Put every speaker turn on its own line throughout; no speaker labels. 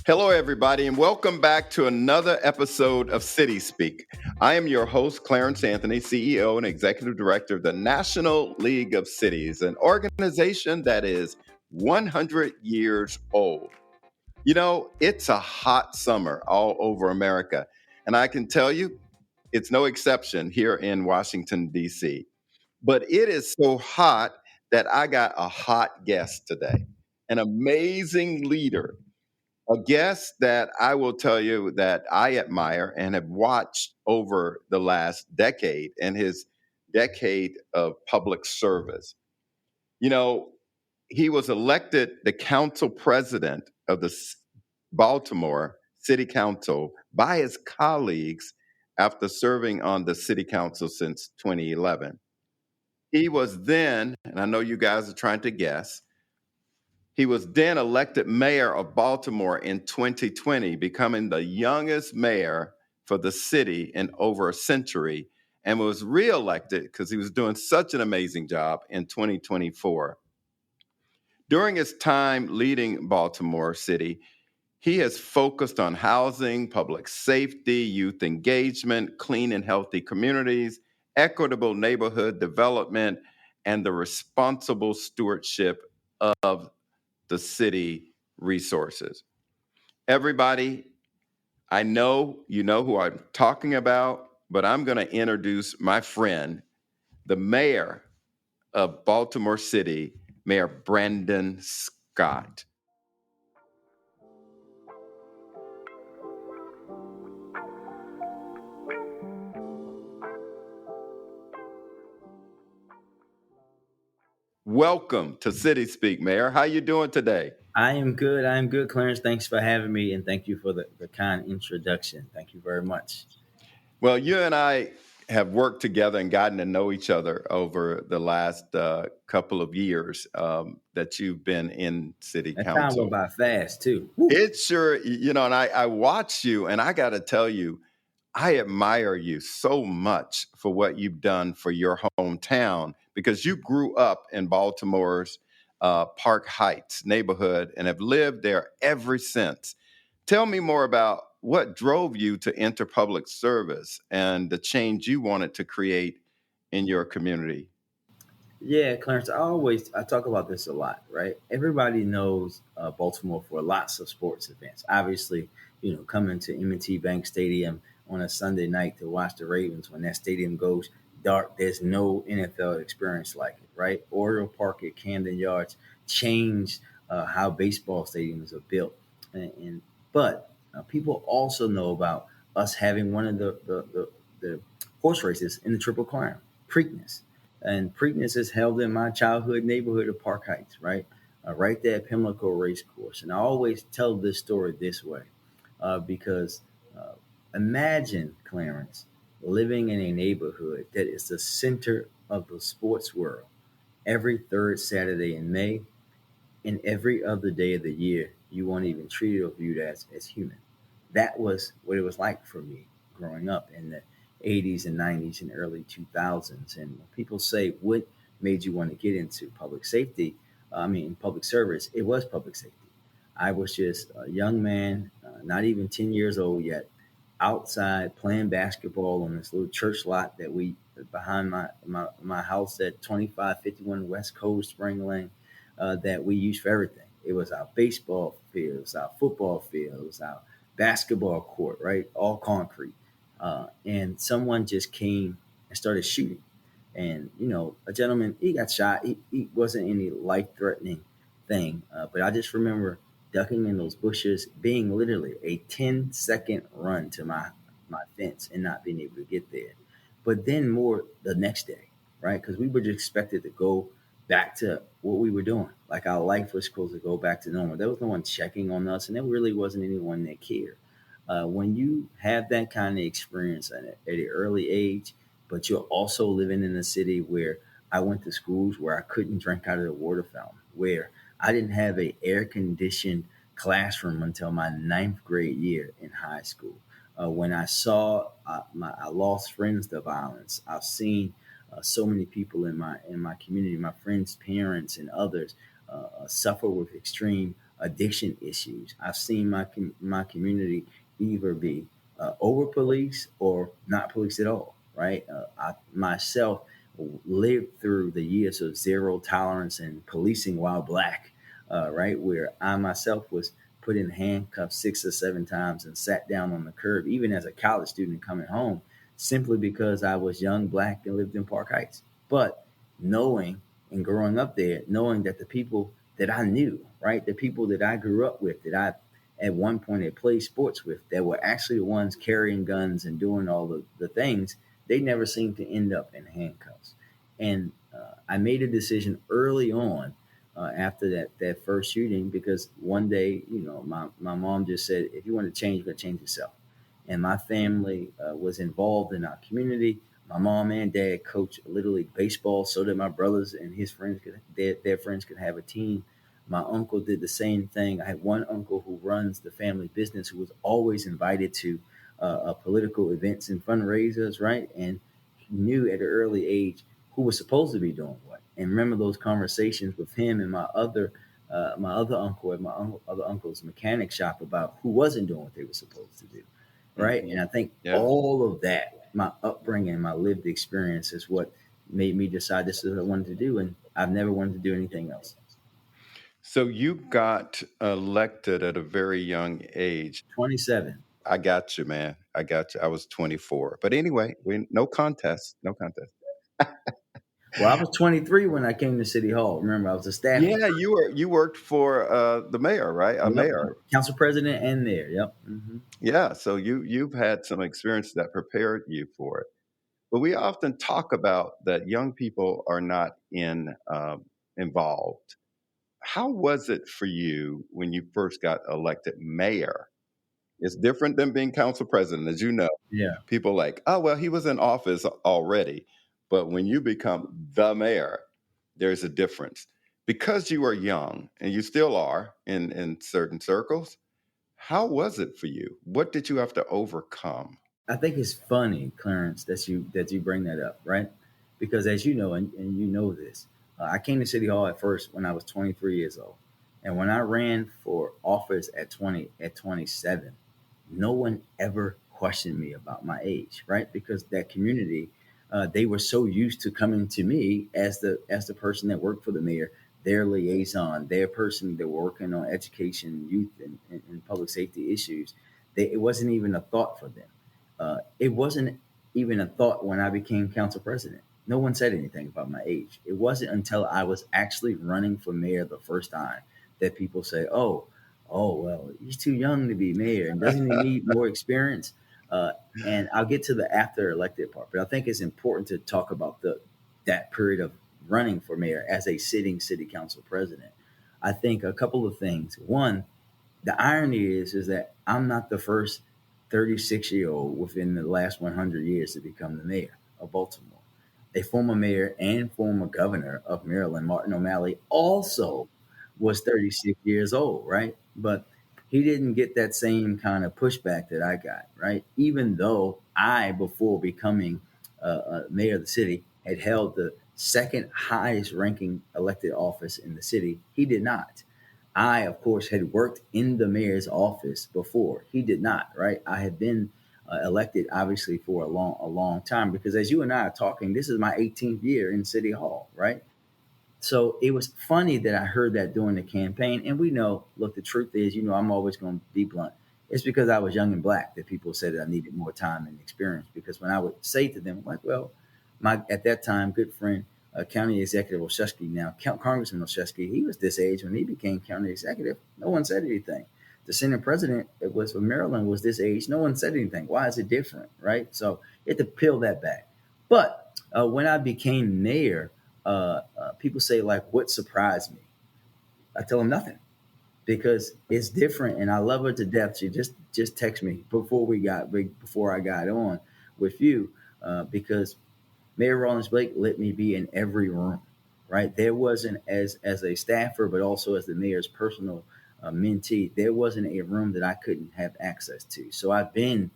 Hello, everybody, and welcome back to another episode of City Speak. I am your host, Clarence Anthony, CEO and Executive Director of the National League of Cities, an organization that is 100 years old. You know, it's a hot summer all over America, and I can tell you it's no exception here in Washington, D.C. But it is so hot that I got a hot guest today, an amazing leader, a guest that I will tell you that I admire and have watched over the last decade and his decade of public service. You know, he was elected the council president of the Baltimore City Council by his colleagues after serving on the city council since 2011. He was then, and I know you guys are trying to guess, he was then elected mayor of Baltimore in 2020, becoming the youngest mayor for the city in over a century, and was reelected because he was doing such an amazing job in 2024. During his time leading Baltimore City, he has focused on housing, public safety, youth engagement, clean and healthy communities, equitable neighborhood development, and the responsible stewardship of the city resources. Everybody, I know you know who I'm talking about, but I'm going to introduce my friend, the mayor of Baltimore City, Mayor Brandon Scott. Welcome to City Speak, Mayor. How you doing today?
I am good. I am good, Clarence. Thanks for having me, and thank you for the kind introduction. Thank you very much.
Well, you and I have worked together and gotten to know each other over the last couple of years that you've been in city
That time went
council.
by fast too. Woo.
It sure, and I watch you, and I got to tell you, I admire you so much for what you've done for your hometown because you grew up in Baltimore's Park Heights neighborhood and have lived there ever since. Tell me more about what drove you to enter public service and the change you wanted to create in your community.
Yeah, Clarence. I talk about this a lot, right? Everybody knows Baltimore for lots of sports events. Obviously, coming to M&T Bank Stadium on a Sunday night to watch the Ravens when that stadium goes dark. There's no NFL experience like it, right? Oriole Park at Camden Yards changed how baseball stadiums are built, but people also know about us having one of the horse races in the Triple Crown, Preakness. And Preakness is held in my childhood neighborhood of Park Heights, right? Right there at Pimlico Race Course. And I always tell this story this way because uh, imagine, Clarence, living in a neighborhood that is the center of the sports world. Every third Saturday in May and every other day of the year, you weren't even treated or viewed as human. That was what it was like for me growing up in the 80s and 90s and early 2000s. And when people say, what made you want to get into public safety? Public service, it was public safety. I was just a young man, not even 10 years old yet, outside playing basketball on this little church lot that we behind my house at 2551 West Coast Spring Lane that we used for everything. It was our baseball field, it was our football field, it was our basketball court, right? All concrete. And someone just came and started shooting. And, a gentleman, he got shot. He wasn't any life threatening thing. But I just remember ducking in those bushes, being literally a 10-second run to my fence and not being able to get there. But then more the next day, right? Because we were just expected to go back to what we were doing. Like our life was supposed to go back to normal. There was no one checking on us, and there really wasn't anyone that cared. When you have that kind of experience at an early age, but you're also living in a city where I went to schools where I couldn't drink out of the water fountain, where I didn't have a air conditioned classroom until my ninth grade year in high school. When I saw I lost friends to violence. I've seen so many people in my community, my friends' parents and others, suffer with extreme addiction issues. I've seen my community either be over police or not police at all. Right, I myself lived through the years of zero tolerance and policing while black. Right, where I myself was put in handcuffs 6 or 7 times and sat down on the curb, even as a college student coming home, simply because I was young, black, and lived in Park Heights. But knowing and growing up there, knowing that the people that I knew, right, the people that I grew up with, that I at one point had played sports with, that were actually the ones carrying guns and doing all the things, they never seemed to end up in handcuffs. And I made a decision early on after that first shooting, because one day, my mom just said, if you want to change, you got to change yourself. And my family was involved in our community. My mom and dad coached Little League baseball so that my brothers and his friends their friends could have a team. My uncle did the same thing. I had one uncle who runs the family business who was always invited to political events and fundraisers, right? And he knew at an early age who was supposed to be doing what. And remember those conversations with him and my other uncle at other uncle's mechanic shop about who wasn't doing what they were supposed to do, right?
Hmm.
And I think
Yeah.
all of that, my upbringing, my lived experience, is what made me decide this is what I wanted to do, and I've never wanted to do anything else.
So you got elected at a very young age.
27.
I got you, man. I got you. I was 24. But anyway, no contest. No contest.
Well, I was 23 when I came to City Hall. Remember, I was a staffer.
Yeah, you worked for the mayor, right? A
Yep,
mayor.
council president and there. Yep.
Yeah. So you've had some experience that prepared you for it. But we often talk about that young people are not involved. How was it for you when you first got elected mayor? It's different than being council president, as you know.
Yeah.
People like, oh, well, he was in office already. But when you become the mayor, there's a difference. Because you are young, and you still are in certain circles, how was it for you? What did you have to overcome?
I think it's funny, Clarence, that you bring that up, right? Because as you know, and you know this, I came to City Hall at first when I was 23 years old, and when I ran for office at 27, no one ever questioned me about my age, right? Because that community, they were so used to coming to me as the person that worked for the mayor, their liaison, their person that were working on education, youth, and public safety issues. It wasn't even a thought for them. It wasn't even a thought when I became council president. No one said anything about my age. It wasn't until I was actually running for mayor the first time that people say, well, he's too young to be mayor, and doesn't he need more experience?" Uh, and I'll get to the after elected part, but I think it's important to talk about that period of running for mayor as a sitting city council president. I think a couple of things. One, the irony is that I'm not the first 36-year-old within the last 100 years to become the mayor of Baltimore. A former mayor and former governor of Maryland, Martin O'Malley, also was 36 years old, right? But he didn't get that same kind of pushback that I got, right? Even though I, before becoming mayor of the city, had held the second highest ranking elected office in the city, he did not. I, of course, had worked in the mayor's office before. He did not, right? I had been elected, obviously, for a long time, because as you and I are talking, this is my 18th year in City Hall, right? So it was funny that I heard that during the campaign. And we know, look, the truth is, I'm always going to be blunt. It's because I was young and black that people said that I needed more time and experience. Because when I would say to them, like, well, my at that time good friend, County Executive Olszewski, now Congressman Olszewski, he was this age when he became county executive. No one said anything. The Senate president, it was from Maryland, was this age. No one said anything. Why is it different, right? So you have to peel that back. But when I became mayor, people say, like, what surprised me? I tell them nothing, because it's different, and I love her to death. She just texted me before I got on with you, because Mayor Rollins Blake let me be in every room. Right, there wasn't, as a staffer, but also as the mayor's personal mentee, there wasn't a room that I couldn't have access to. So I've been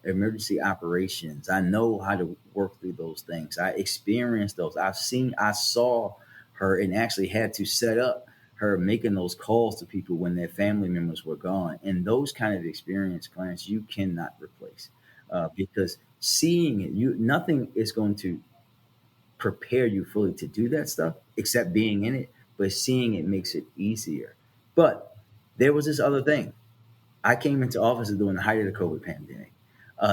emergency operations. I know how to work through those things. I experienced those. I saw her and actually had to set up her making those calls to people when their family members were gone, and those kind of experience, Clarence, you cannot replace, because seeing it, you nothing is going to prepare you fully to do that stuff except being in it, but seeing it makes it easier. But there was this other thing. I came into office during the height of the COVID pandemic.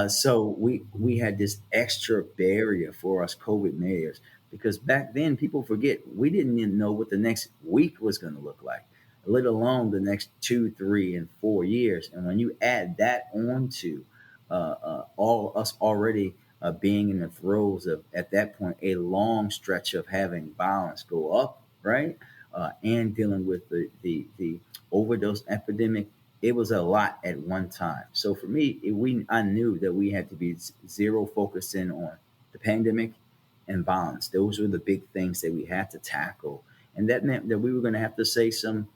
So we had this extra barrier for us COVID mayors, because back then, people forget, we didn't even know what the next week was going to look like, let alone the next 2, 3, and 4 years. And when you add that on to all us already being in the throes of, at that point, a long stretch of having violence go up, right? And dealing with the overdose epidemic, it was a lot at one time. So for me, I knew that we had to be zero focused in on the pandemic and violence. Those were the big things that we had to tackle, and that meant that we were going to have to say some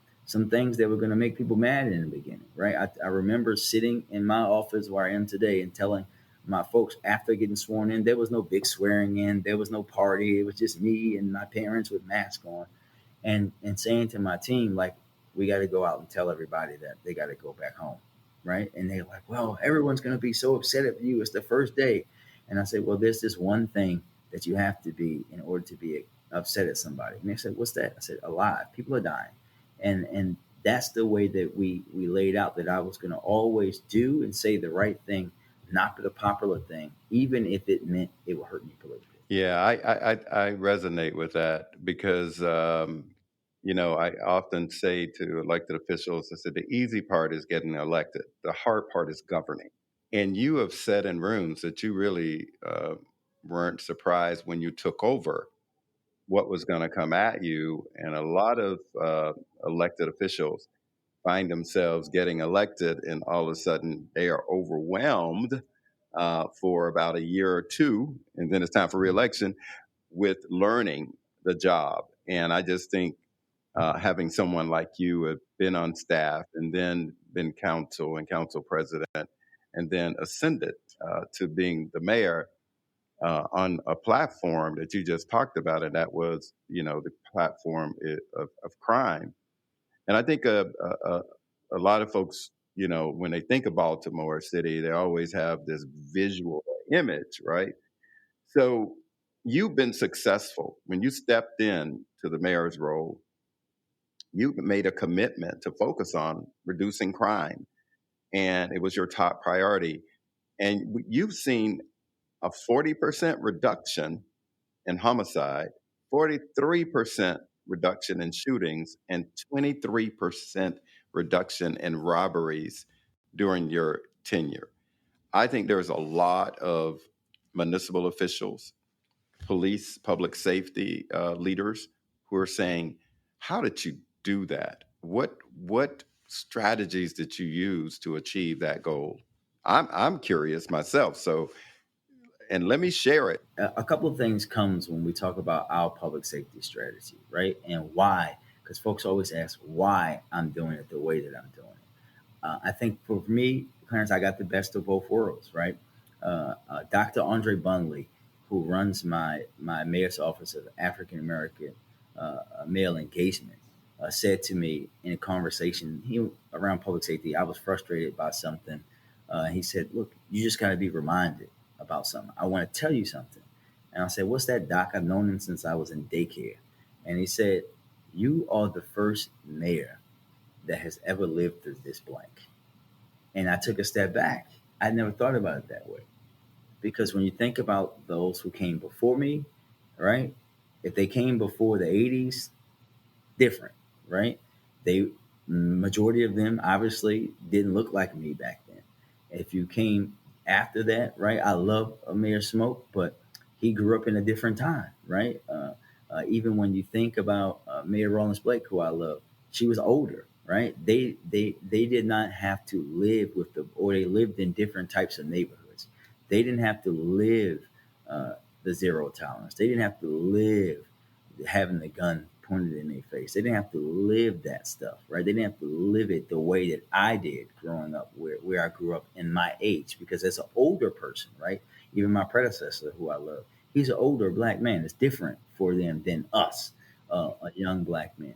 things that were going to make people mad in the beginning, right? I remember sitting in my office where I am today and telling my folks after getting sworn in, there was no big swearing in, there was no party, it was just me and my parents with masks on, and saying to my team, like, we got to go out and tell everybody that they got to go back home, right? And they're like, well, everyone's going to be so upset at you, it's the first day. And I said, well, there's this one thing that you have to be in order to be upset at somebody. And they said, what's that? I said, alive, people are dying. And that's the way that we laid out, that I was going to always do and say the right thing, not the popular thing, even if it meant it would hurt me politically.
Yeah, I resonate with that because I often say to elected officials, I said the easy part is getting elected, the hard part is governing. And you have said in rooms that you really weren't surprised when you took over what was going to come at you, and a lot of elected officials find themselves getting elected, and all of a sudden they are overwhelmed for about a year or two, and then it's time for reelection with learning the job. And I just think having someone like you have been on staff and then been council and council president and then ascended to being the mayor on a platform that you just talked about, and that was, the platform of crime. And I think a lot of folks, when they think of Baltimore City, they always have this visual image, right? So you've been successful. When you stepped in to the mayor's role, you made a commitment to focus on reducing crime, and it was your top priority. And you've seen a 40% reduction in homicide, 43% reduction in shootings, and 23% reduction in robberies during your tenure. I think there's a lot of municipal officials, police, public safety leaders who are saying, "How did you do that? What strategies did you use to achieve that goal?" I'm curious myself. So, and let me share it.
A couple of things comes when we talk about our public safety strategy, right? And why? Because folks always ask why I'm doing it the way that I'm doing it. I think for me, Clarence, I got the best of both worlds, right? Dr. Andre Bunley, who runs my mayor's office of African American male engagement, said to me in a conversation around public safety, I was frustrated by something. He said, "Look, you just got to be reminded about something. I want to tell you something." And I said, "What's that, Doc? I've known him since I was in daycare." And he said, "You are the first mayor that has ever lived through this blank." And I took a step back. I never thought about it that way. Because when you think about those who came before me, right? If they came before the 80s, different, right? They majority of them obviously didn't look like me back then. If you came after that, right? I love Mayor Smoke, but he grew up in a different time, right? Even when you think about Mayor Rollins Blake, who I love, she was older, right? They did not have to live with or they lived in different types of neighborhoods. They didn't have to live the zero tolerance. They didn't have to live having the gun pointed in their face. They didn't have to live that stuff, right? They didn't have to live it the way that I did growing up, where I grew up in my age. Because as an older person, right? Even my predecessor, who I love, he's an older black man. It's different for them than us, a young black man.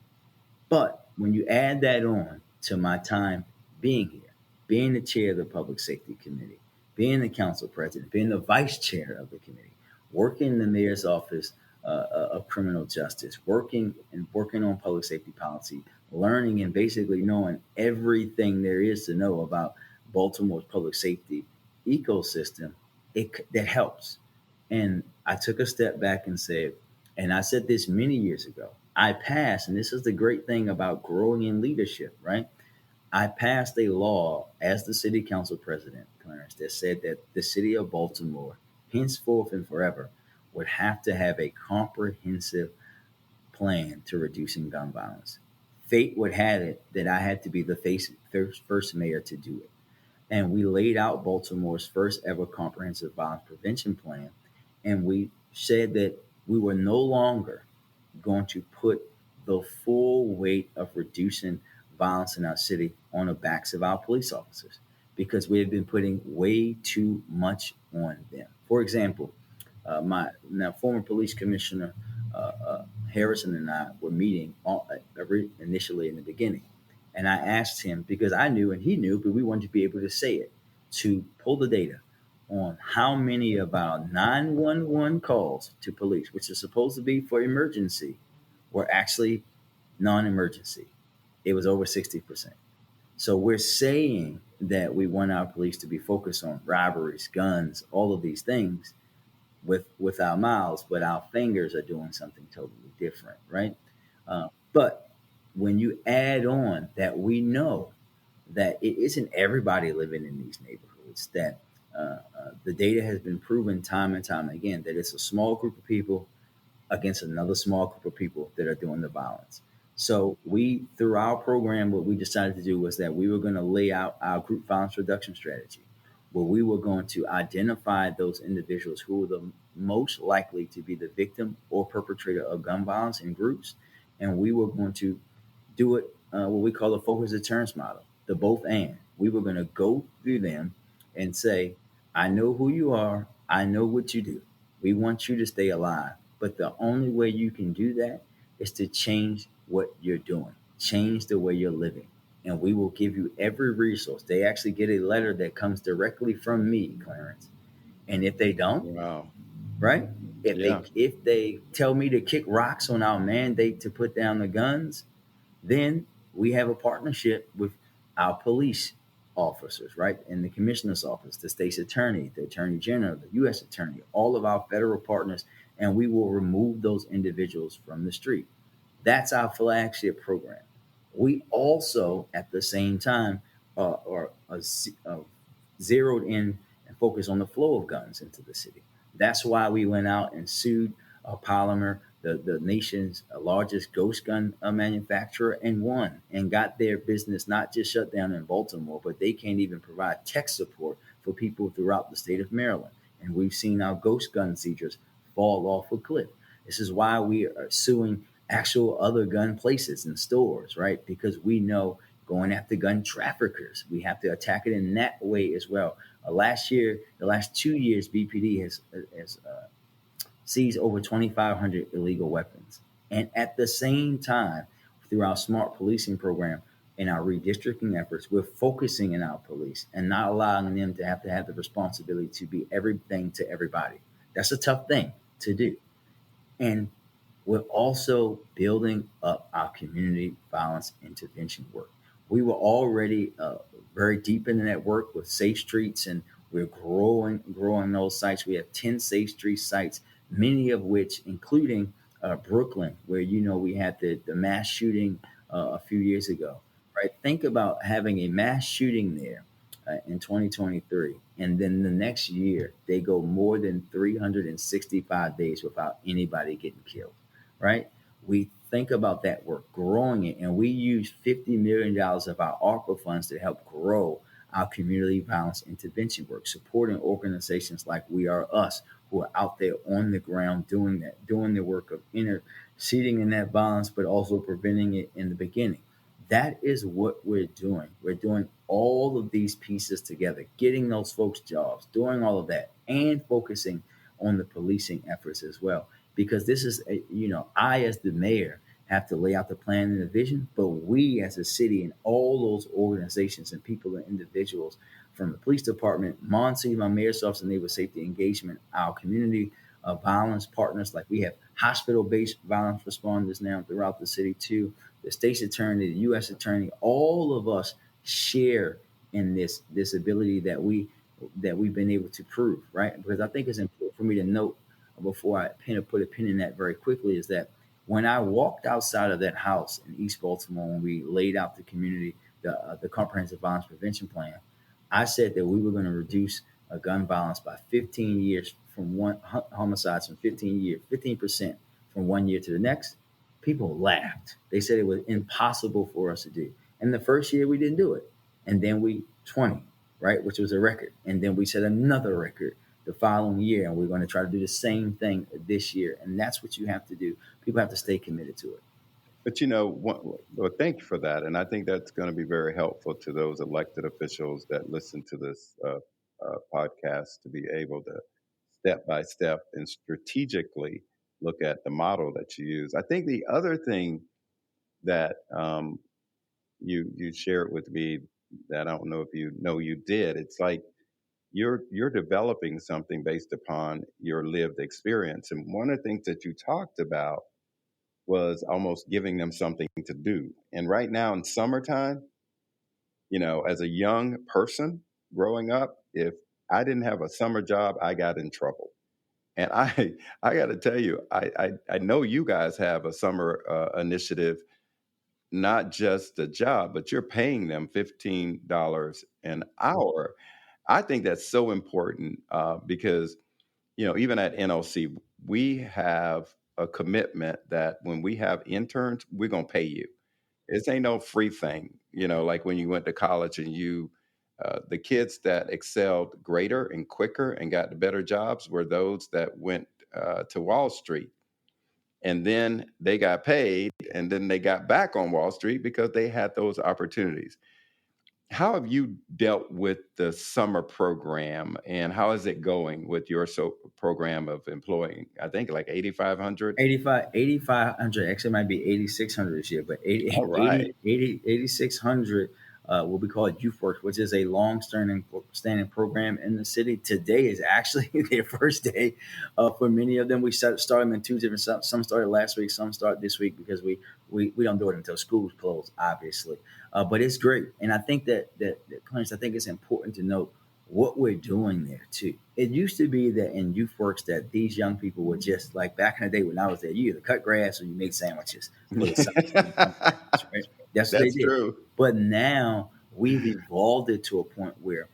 But when you add that on to my time being here, being the chair of the Public Safety Committee, being the council president, being the vice chair of the committee, working in the mayor's office of criminal justice, working on public safety policy, learning and basically knowing everything there is to know about Baltimore's public safety ecosystem, that helps. And I took a step back and said, and I said this many years ago, I passed, and this is the great thing about growing in leadership, right? I passed a law as the city council president, Clarence, that said that the city of Baltimore, henceforth and forever, would have to have a comprehensive plan to reducing gun violence. Fate would have it that I had to be the first mayor to do it. And we laid out Baltimore's first ever comprehensive violence prevention plan. And we said that we were no longer going to put the full weight of reducing violence in our city on the backs of our police officers because we have been putting way too much on them. For example, my now former police commissioner Harrison and I were meeting initially in the beginning, and I asked him because I knew and he knew, but we wanted to be able to say it to pull the data on how many of our 911 calls to police, which is supposed to be for emergency, were actually non-emergency. It was over 60%. So we're saying that we want our police to be focused on robberies, guns, all of these things with our mouths, but our fingers are doing something totally different, right? But when you add on that we know that it isn't everybody living in these neighborhoods, that the data has been proven time and time again that it's a small group of people against another small group of people that are doing the violence. So we, through our program, what we decided to do was that we were going to lay out our group violence reduction strategy, where we were going to identify those individuals who were the most likely to be the victim or perpetrator of gun violence in groups, and we were going to do it what we call the focus deterrence model, the both and. We were going to go through them and say, I know who you are, I know what you do. We want you to stay alive. But the only way you can do that is to change what you're doing, change the way you're living. And we will give you every resource. They actually get a letter that comes directly from me, Clarence. And if they don't,
Wow.
right?
Yeah.
If they tell me to kick rocks on our mandate to put down the guns, then we have a partnership with our police officers, right? In the commissioner's office, the state's attorney, the attorney general, the U.S. attorney, all of our federal partners, and we will remove those individuals from the street. That's our flagship program. We also, at the same time, are zeroed in and focused on the flow of guns into the city. That's why we went out and sued Polymer, the nation's largest ghost gun manufacturer, and won and got their business not just shut down in Baltimore, but they can't even provide tech support for people throughout the state of Maryland. And we've seen our ghost gun seizures fall off a cliff. This is why we are suing actual other gun places and stores, right? Because we know going after gun traffickers, we have to attack it in that way as well. Last year, the last 2 years, BPD has seized over 2,500 illegal weapons. And at the same time, through our smart policing program and our redistricting efforts, we're focusing in our police and not allowing them to have the responsibility to be everything to everybody. That's a tough thing to do. And we're also building up our community violence intervention work. We were already very deep in that work with Safe Streets, and we're growing those sites. We have 10 Safe Street sites, many of which, including Brooklyn, where we had the mass shooting a few years ago. Right? Think about having a mass shooting there in 2023, and then the next year they go more than 365 days without anybody getting killed. Right? We think about that work, growing it, and we use $50 million of our ARPA funds to help grow our community violence intervention work, supporting organizations like We Are Us, who are out there on the ground doing that, doing the work of interceding in that violence, but also preventing it in the beginning. That is what we're doing. We're doing all of these pieces together, getting those folks jobs, doing all of that, and focusing on the policing efforts as well. Because this is, I as the mayor have to lay out the plan and the vision, but we as a city and all those organizations and people and individuals from the police department, Monty, my mayor's office of neighborhood safety engagement, our community violence partners, like we have hospital-based violence responders now throughout the city too, the state's attorney, the U.S. attorney, all of us share in this ability that we've been able to prove, right? Because I think it's important for me to note before I put a pin in that very quickly is that when I walked outside of that house in East Baltimore, when we laid out the community, the comprehensive violence prevention plan, I said that we were going to reduce gun violence by 15 years from one homicides from 15 years, 15% from one year to the next. People laughed. They said it was impossible for us to do. And the first year we didn't do it. And then we 20, right, which was a record. And then we set another record the following year. And we're going to try to do the same thing this year. And that's what you have to do. People have to stay committed to it.
But well, thank you for that, and I think that's going to be very helpful to those elected officials that listen to this podcast to be able to step by step and strategically look at the model that you use. I think the other thing that you shared with me that I don't know if you know you did. It's like you're developing something based upon your lived experience, and one of the things that you talked about was almost giving them something to do. And right now in summertime, as a young person growing up, if I didn't have a summer job, I got in trouble. And I got to tell you, I know you guys have a summer initiative, not just a job, but you're paying them $15 an hour. I think that's so important because even at NLC, we have a commitment that when we have interns, we're gonna pay you. This ain't no free thing. Like when you went to college and the kids that excelled greater and quicker and got the better jobs were those that went to Wall Street. And then they got paid and then they got back on Wall Street because they had those opportunities. How have you dealt with the summer program and how is it going with your program of employing, I think like 8,500?
8,500, actually it might be 8,600 this year, but
All right.
8,600 will be called Youth Works, which is a long-standing program in the city. Today is actually their first day. For many of them, we started them in two different, some started last week, some start this week because we don't do it until schools close, obviously. But it's great. And I think that Clarence, I think it's important to note what we're doing there too. It used to be that in youth works that these young people were just like back in the day when I was there, you either cut grass or you made sandwiches for the summer families, right? That's what they
That's
did.
true.
But now we've evolved it to a point where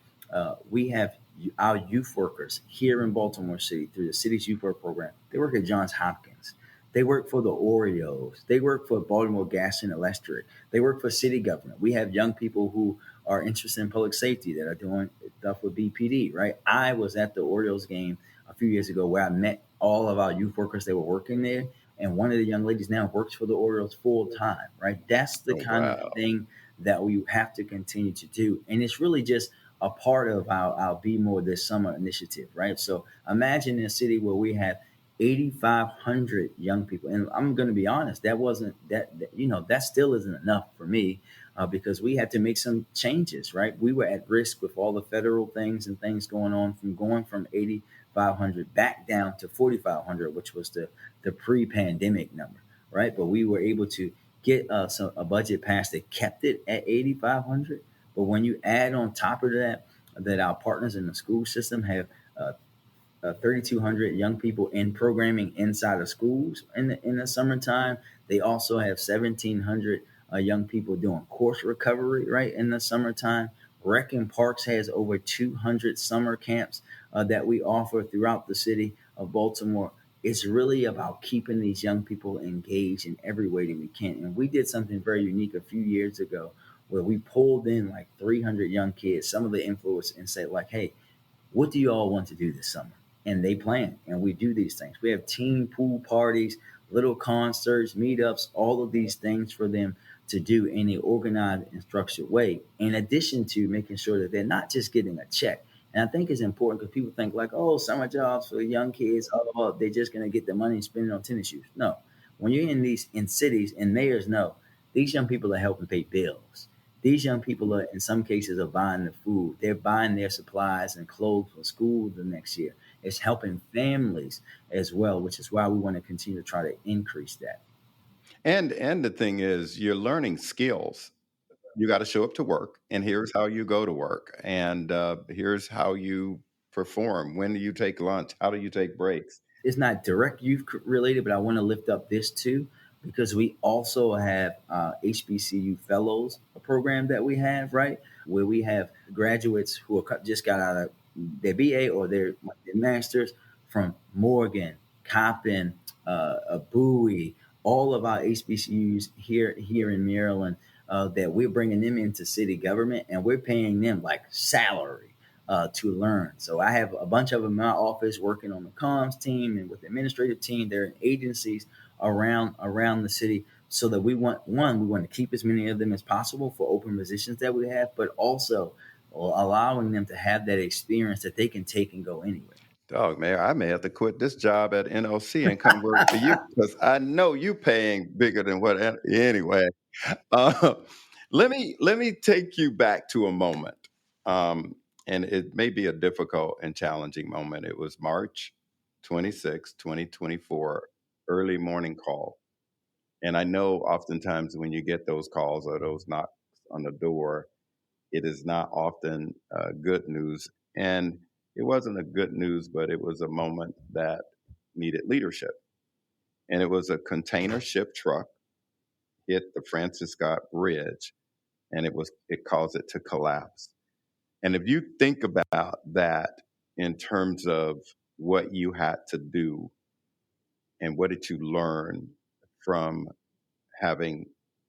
we have our youth workers here in Baltimore City through the city's youth work program. They work at Johns Hopkins. They work for the Oreos. They work for Baltimore Gas and Electric. They work for city government. We have young people who are interested in public safety that are doing stuff with BPD, right? I was at the Orioles game a few years ago where I met all of our youth workers that were working there. And one of the young ladies now works for the Orioles full time, right? That's the
Oh,
kind of
wow.
thing that we have to continue to do. And it's really just a part of our Be More This Summer initiative, right? So imagine in a city where we have 8,500 young people. And I'm going to be honest, that wasn't that still isn't enough for me because we had to make some changes, right? We were at risk with all the federal things and things going on from going from 8,500 back down to 4,500, which was the pre-pandemic number, right? But we were able to get a budget passed that kept it at 8,500. But when you add on top of that our partners in the school system have 3,200 young people in programming inside of schools in the summertime. They also have 1,700 young people doing course recovery right in the summertime. Rec and Parks has over 200 summer camps that we offer throughout the city of Baltimore. It's really about keeping these young people engaged in every way that we can. And we did something very unique a few years ago where we pulled in like 300 young kids, some of the influencers, and said like, hey, what do you all want to do this summer? And they plan, and we do these things. We have team pool parties, little concerts, meetups, all of these things for them to do in an organized and structured way, in addition to making sure that they're not just getting a check. And I think it's important because people think like, oh, summer jobs for young kids, oh, they're just going to get the money and spend it on tennis shoes. No, When you're in cities, and mayors know, these young people are helping pay bills. These young people are, in some cases, are buying the food. They're buying their supplies and clothes for school the next year. It's helping families as well, which is why we want to continue to try to increase that.
And the thing is, you're learning skills. You got to show up to work, and here's how you go to work, and here's how you perform. When do you take lunch? How do you take breaks?
It's not direct youth related, but I want to lift up this too, because we also have HBCU fellows, a program that we have, right, where we have graduates who are just got out of their BA or their masters from Morgan, Coppin, Bowie, all of our HBCUs here in Maryland, that we're bringing them into city government, and we're paying them like salary to learn. So I have a bunch of them in my office working on the comms team and with the administrative team. They're in agencies around the city, so that we want to keep as many of them as possible for open positions that we have, but also allowing them to have that experience that they can take and go anywhere.
Dog, man, I may have to quit this job at NOC and come work for you because I know you paying bigger than what. Anyway, uh, let me take you back to a moment, um, and it may be a difficult and challenging moment. It was March 26, 2024, early morning call, and I know oftentimes when you get those calls or those knocks on the door, it is not often good news. And it wasn't a good news, but it was a moment that needed leadership. And it was a container ship truck hit the Francis Scott Bridge, and it caused it to collapse. And if you think about that in terms of what you had to do and what did you learn from having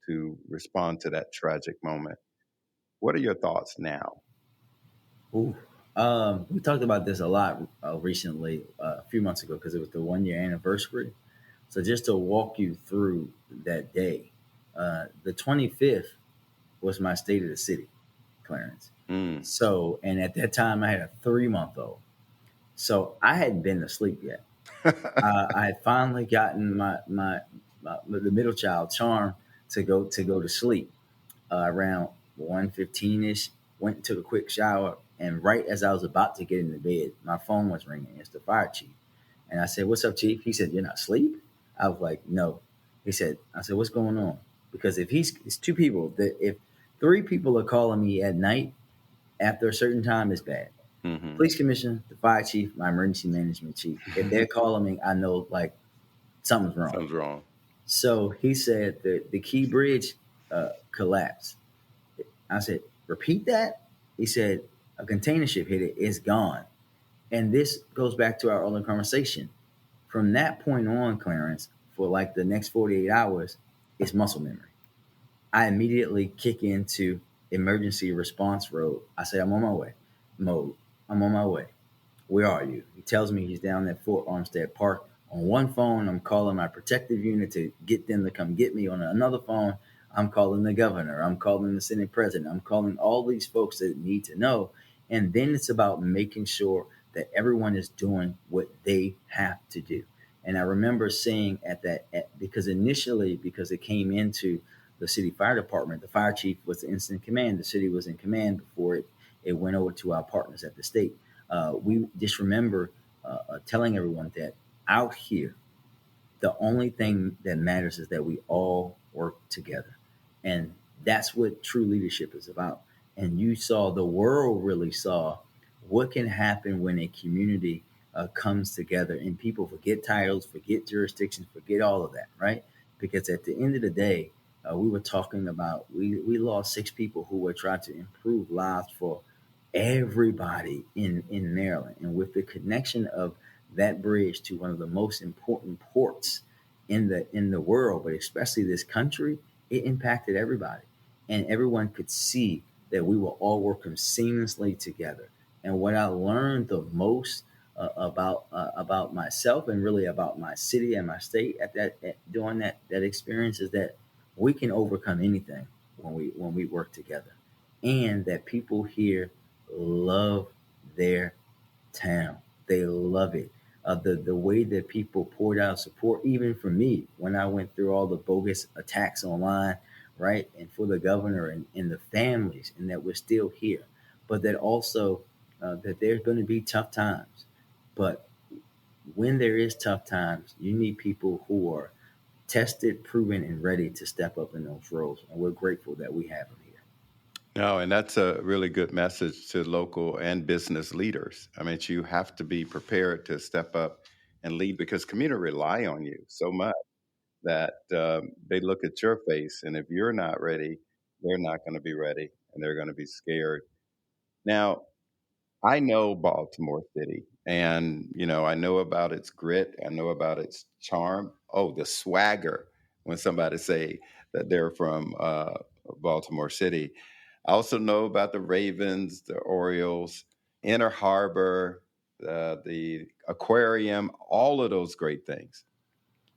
to respond to that tragic moment, what are your thoughts now?
Ooh. We talked about this a lot recently, a few months ago, because it was the 1 year anniversary. So just to walk you through that day, the 25th was my state of the city, Clarence.
Mm.
So, and at that time, I had a 3 month old. So I hadn't been asleep yet. I had finally gotten the middle child, Charm, to go to sleep around 1:15 ish. Went and took a quick shower, and right as I was about to get into bed, my phone was ringing. It's the fire chief, and I said, "What's up, chief?" He said, "You're not asleep?" I was like, "No." I said, "What's going on?" Because if it's two people, that if three people are calling me at night after a certain time, it's bad.
Hmm.
Police commissioner, the fire chief, my emergency management chief. If they're calling me, I know like something's wrong.
Something's wrong.
So he said that the Key Bridge collapsed. I said, repeat that? He said, a container ship hit it, it's gone. And this goes back to our earlier conversation. From that point on, Clarence, for like the next 48 hours, it's muscle memory. I immediately kick into emergency response mode. I say, I'm on my way. Mode. I'm on my way. Where are you? He tells me he's down at Fort Armstead Park. On one phone, I'm calling my protective unit to get them to come get me. On another phone, I'm calling the governor. I'm calling the Senate president. I'm calling all these folks that need to know. And then it's about making sure that everyone is doing what they have to do. And I remember saying because initially, because it came into the city fire department, the fire chief was the instant command. The city was in command before it went over to our partners at the state. We just remember telling everyone that out here, the only thing that matters is that we all work together. And that's what true leadership is about. And the world really saw what can happen when a community comes together and people forget titles, forget jurisdictions, forget all of that, right? Because at the end of the day, we were talking about, we lost 6 people who were trying to improve lives for everybody in Maryland. And with the connection of that bridge to one of the most important ports in the world, but especially this country, it impacted everybody, and everyone could see that we were all working seamlessly together. And what I learned the most about myself and really about my city and my state during that experience is that we can overcome anything when we work together, and that people here love their town. They love it. the way that people poured out support, even for me when I went through all the bogus attacks online, right, and for the governor and the families, and that we're still here, but that also that there's going to be tough times, but when there is tough times, you need people who are tested, proven, and ready to step up in those roles, and we're grateful that we have them here.
No, and that's a really good message to local and business leaders. I mean, you have to be prepared to step up and lead because community rely on you so much that they look at your face, and if you're not ready, they're not going to be ready, and they're going to be scared. Now, I know Baltimore City, and I know about its grit. I know about its charm. Oh, the swagger when somebody say that they're from Baltimore City. I also know about the Ravens, the Orioles, Inner Harbor, the aquarium, all of those great things.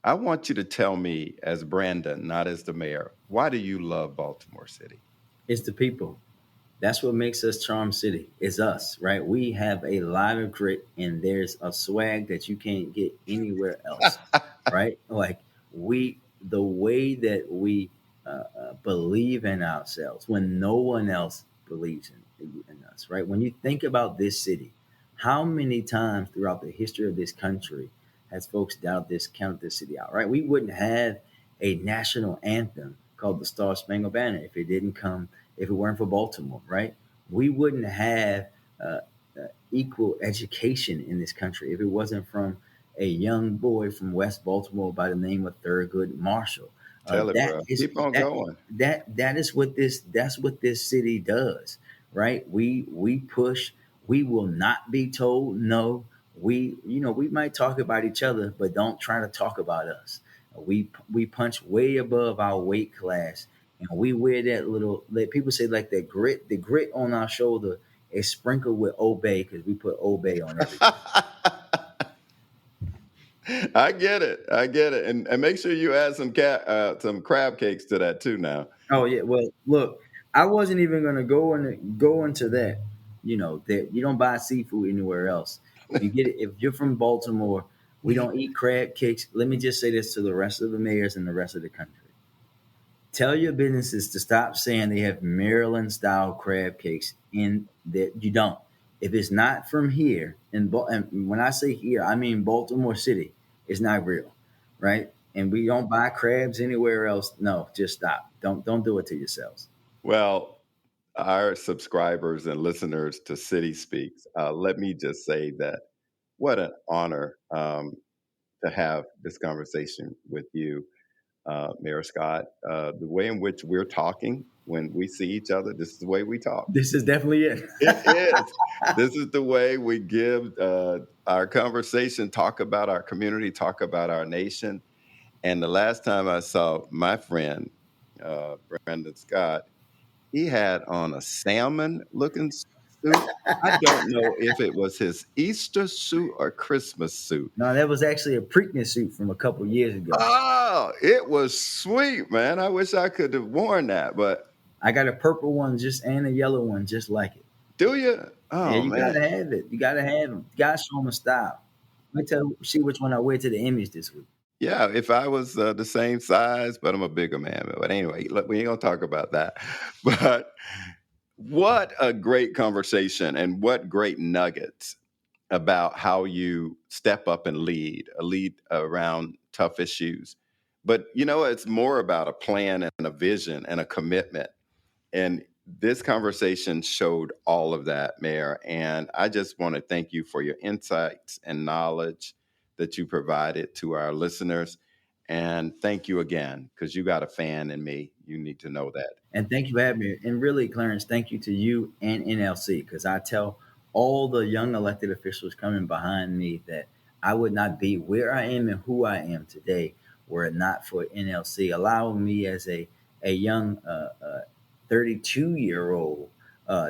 I want you to tell me, as Brandon, not as the mayor, why do you love Baltimore City?
It's the people. That's what makes us Charm City. It's us, right? We have a lot of grit, and there's a swag that you can't get anywhere else, right? Like the way that we believe in ourselves when no one else believes in us, right? When you think about this city, how many times throughout the history of this country has folks doubted this, counted this city out, right? We wouldn't have a national anthem called the Star Spangled Banner if it weren't for Baltimore, right? We wouldn't have uh, equal education in this country if it wasn't from a young boy from West Baltimore by the name of Thurgood Marshall.
Tell it,
That
bro.
is
Keep on
that
going.
that is what this city does, right? We push. We will not be told no. We might talk about each other, but don't try to talk about us. We punch way above our weight class, and we wear that little. Like people say, like that grit. The grit on our shoulder is sprinkled with obey because we put obey on everything.
I get it. I get it. And make sure you add some crab cakes to that too now.
Oh yeah. Well, look, I wasn't even gonna go into that. You know that you don't buy seafood anywhere else. If you're from Baltimore, we don't eat crab cakes. Let me just say this to the rest of the mayors and the rest of the country. Tell your businesses to stop saying they have Maryland style crab cakes in that you don't. If it's not from here, and when I say here, I mean Baltimore City, it's not real, right? And we don't buy crabs anywhere else. No, just stop. Don't do it to yourselves.
Well, our subscribers and listeners to City Speaks, let me just say that what an honor to have this conversation with you, Mayor Scott. The way in which we're talking when we see each other, this is the way we talk.
This is definitely it.
It is. This is the way we give our conversation, talk about our community, talk about our nation. And the last time I saw my friend, Brandon Scott, he had on a salmon looking suit. I don't know if it was his Easter suit or Christmas suit.
No, that was actually a Preakness suit from a couple years ago.
Oh, it was sweet, man. I wish I could have worn that, but
I got a purple one just and a yellow one just like it.
do you?
Yeah,
Oh,
you
man.
gotta have it. You gotta have them. You gotta show them a style. Let me see which one I wear to the image this week.
Yeah, if I was the same size, but I'm a bigger man. But anyway, look, we ain't gonna talk about that. But what a great conversation and what great nuggets about how you step up and lead around tough issues. But it's more about a plan and a vision and a commitment. And this conversation showed all of that, Mayor. And I just want to thank you for your insights and knowledge that you provided to our listeners. And thank you again, because you got a fan in me. You need to know that.
And thank you for having me. And really, Clarence, thank you to you and NLC because I tell all the young elected officials coming behind me that I would not be where I am and who I am today were it not for NLC allowing me as a young 32-year-old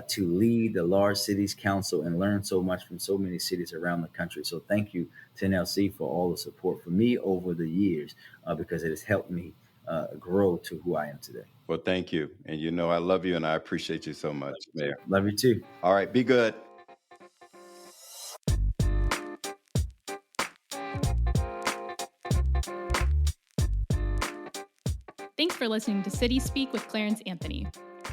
to lead the large cities council and learn so much from so many cities around the country. So thank you to NLC for all the support for me over the years because it has helped me grow to who I am today.
Well, thank you. And I love you and I appreciate you so much, Mayor.
Love you too.
All right, be good.
Thanks for listening to City Speak with Clarence Anthony.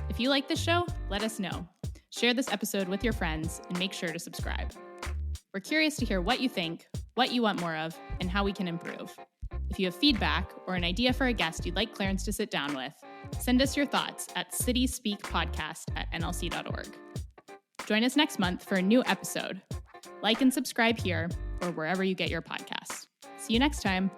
If you like this show, let us know. Share this episode with your friends and make sure to subscribe. We're curious to hear what you think, what you want more of, and how we can improve. If you have feedback or an idea for a guest you'd like Clarence to sit down with, send us your thoughts at cityspeakpodcast@nlc.org. Join us next month for a new episode. Like and subscribe here or wherever you get your podcasts. See you next time.